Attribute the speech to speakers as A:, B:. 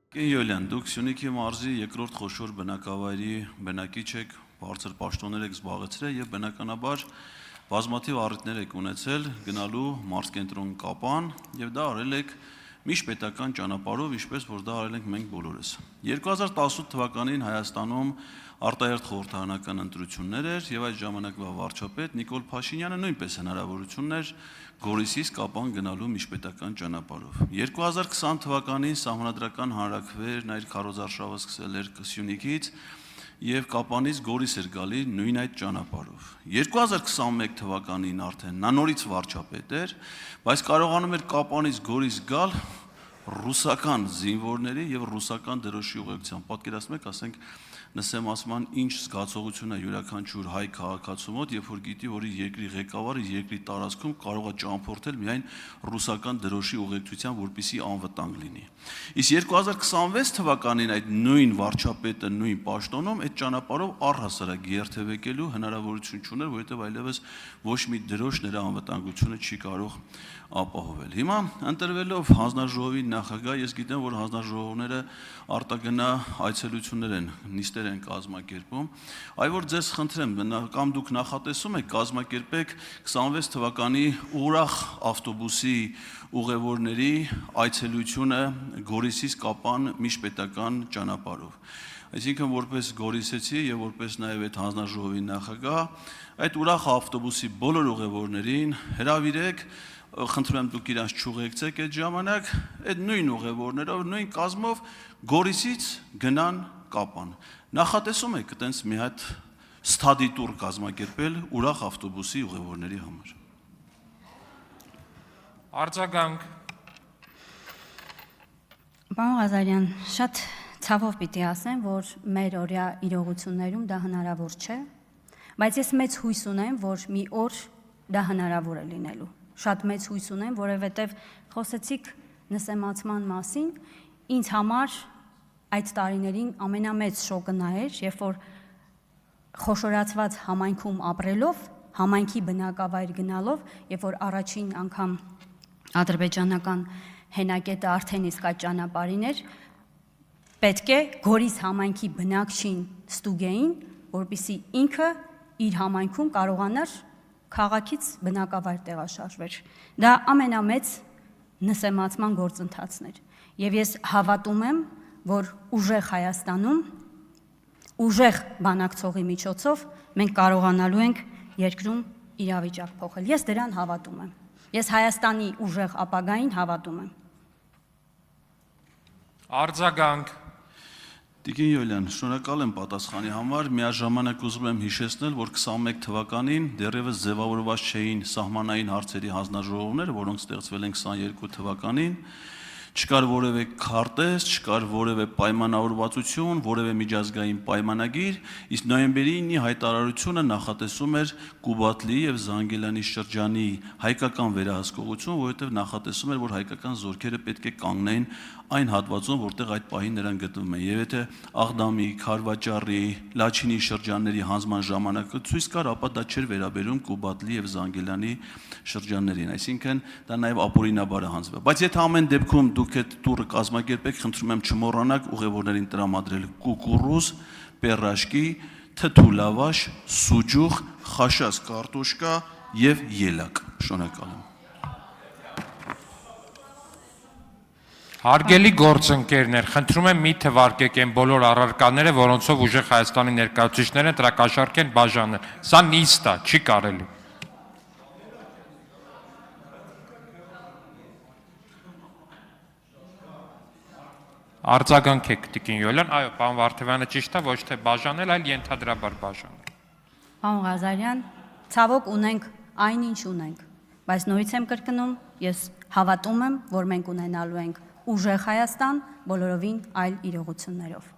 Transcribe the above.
A: Յոլյան, դուք Սյունիքի մարզի երկրորդ խոշոր բնակավայրի բնակիչ եք, բարձր պաշտոններ եք զբաղեցրել եւ բնականաբար բազմաթիվ առիթներ եք ունեցել գնալու մարզկենտրոն Կապան եւ դա արել եք միջպետական ճանապարհով, ինչպես որ դա արել ենք մենք բոլորս։ 2018 թվականին Հայաստանում արտահերթ խորհրդարանական ընտրություններ էր եւ այդ ժամանակվա վարչապետ Նիկոլ Փաշինյանը նույնպես հնարավորություն ուներ Գորիսից Կապան գնալու միջպետական ճանապարհով։ 2020 թվականին սահմանադրական հանրաքվերն այդ քարոզարշավը սկսել էր Սյունիքից եւ Կապանից Գորիս էր գալի նույն այդ ճանապարհով։ 2021 թվականին արդեն նա նորից վարչապետ էր, բայց կարողանում էր Կապանից Գորիս գալ ռուսական զինվորների եւ ռուսական դրոշի ուղեկցությամբ։ Պատկերացնում եք, ասենք նսեմ ասման ինչ զգացողություն է յուրաքանչյուր հայ քաղաքացու մոտ, երբ որ գիտի, որ երկրի ղեկավարը երկրի տարածքում կարող է ճամփորդել միայն ռուսական դրոշի ուղեկցությամբ, որպեսզի անվտանգ լինի։ Իսկ 2026 թվականին այդ նույն վարչապետը նույն պաշտոնում այդ ճանապարհով առհասարակ երթևեկելու հնարավորություն չուներ, որովհետև այլևս ոչ մի դրոշ նրա անվտանգությունը չի կարող ապահովել։ Հիմա ընտրվելով հանձնաժողովի նախագահ, ես գիտեմ, որ հանձնաժողովները արտագնա այցելություններ են, նիստեր են կազմակերպում, այլ որ ձեզ խնդրեմ, կամ դուք նախատեսում եք կազմակերպեք 26 թվականի ուրախ ավտոբուսի ուղևորների այցելությունը Գորիսից Կապան միջպետական ճանապարհով։ Այսինքն որպես գորիսեցի եւ որպես նաեւ այդ հանձնաժողովի նախագահ, այդ ուրախ ավտոբուսի բոլոր ուղևորներին հրավիրեք, խնդրում եմ դուք իրանց չուղեկցեք այդ ժամանակ, այդ նույն ուղևորներով, նույն կազմով Գորիսից գնան Կապան։ Նախատեսում եք այտենց մի հատ ստադի տուր կազմակերպել ուրախ ավտոբուսի ուղևորների համար։
B: Արձագանք։
C: Պարոն Ղազարյան, շատ ցավով պիտի ասեմ, որ մեր օրյա իրողություններում դա հնարավոր չէ, բայց ես մեծ հույս ունեմ, որ մի օր դա հնարավոր է լինելու։ Շատ մեծ հույս ունեմ, որովհետև խոսեցիք նսեմացման մասին, ինձ համար այդ տարիներին ամենամեծ շոկը նա էր, երբ որ խոշորացված համայնքում ապրելով, համայնքի բնակավայր գնալով, երբ որ առաջին անգամ ադրբեջանական հենակետը արդեն իսկ այդ ճանապարհին էր, պետք է Գորիս համայնքի բնակչին ստուգեին, որպեսզի ինքը իր համայնքում կարողանար քաղաքից բնակավայր տեղաշարժվեր։ Դա ամենամեծ նսեմացման գործընթացն էր։ Եվ ես հավատում եմ, որ ուժեղ Հայաստանում, ուժեղ բանակցողի միջոցով մենք կարողանալու ենք երկրում իրավիճակ փոխել։ Ես դրան հավատում եմ։ Ես Հայաստանի ուժեղ ապագային հավատում եմ։
B: Արձագանք։
A: Տիկին Յոլյան, շնորհակալ եմ պատասխանի համար, միաժամանակ ուզում եմ հիշեցնել, որ 21 թվականին դեռևս ձևավորված չէին սահմանային հարցերի հանձնաժողովները, որոնք ստեղծվել են 22 թվականին, չկար որևէ քարտեզ, չկար որևէ պայմանավորվածություն, որևէ միջազգային պայմանագիր, իսկ նոյեմբերի 9-ի հայտարարությունը նախատեսում էր Կուբատլի եւ Զանգելանի շրջանի հայկական վերահսկողություն, որովհետեւ նախատեսում էր, որ հայկական զորքերը պետք է կանգնեն այն հատվածում, որտեղ այդ պահին նրանք գտնվում են։ Եվ եթե Աղդամի, Քարվաճառի, Լաչինի շրջանների հանձնման ժամանակը ցույց կար, ապա դա չէր վերաբերում Կուբատլի եւ Զանգելանի շրջաններին, այսինքն դա նաեւ ապօրինաբար է հանձնվել։ Բայց եթե ամեն դեպքում դուք այդ տուրը կազմակերպեք, խնդրում եմ չմոռանաք ուղևորներին տրամադրել կուկուռուզ, պերաշկի, թթու լավաշ, սուջուխ, խաշած կարտոշկա եւ ելակ։ Շնորհակալ եմ։
B: Հարգելի գործընկերներ, խնդրում եմ մի թվարկեք այն բոլոր առարկաները, որոնցով ուժեղ Հայաստանի ներկայացուցիչները տրակաշարք են բաժանել։ Սա նիստ է, չի կարելի։ Արձագանքեք, Տիկին Յոլյան, այո, պարոն Վարդևյանը ճիշտ է, ոչ թե բաժանել, այլ ենթադրաբար բաժանել։
C: Պարոն Ղազարյան, ցավոք ունենք այնինչ ունենք, բայց նորից եմ կրկնում, ես հավատում եմ, որ մենք ունենալու ենք ուժեղ Հայաստան բոլորովին այլ իրողություններով։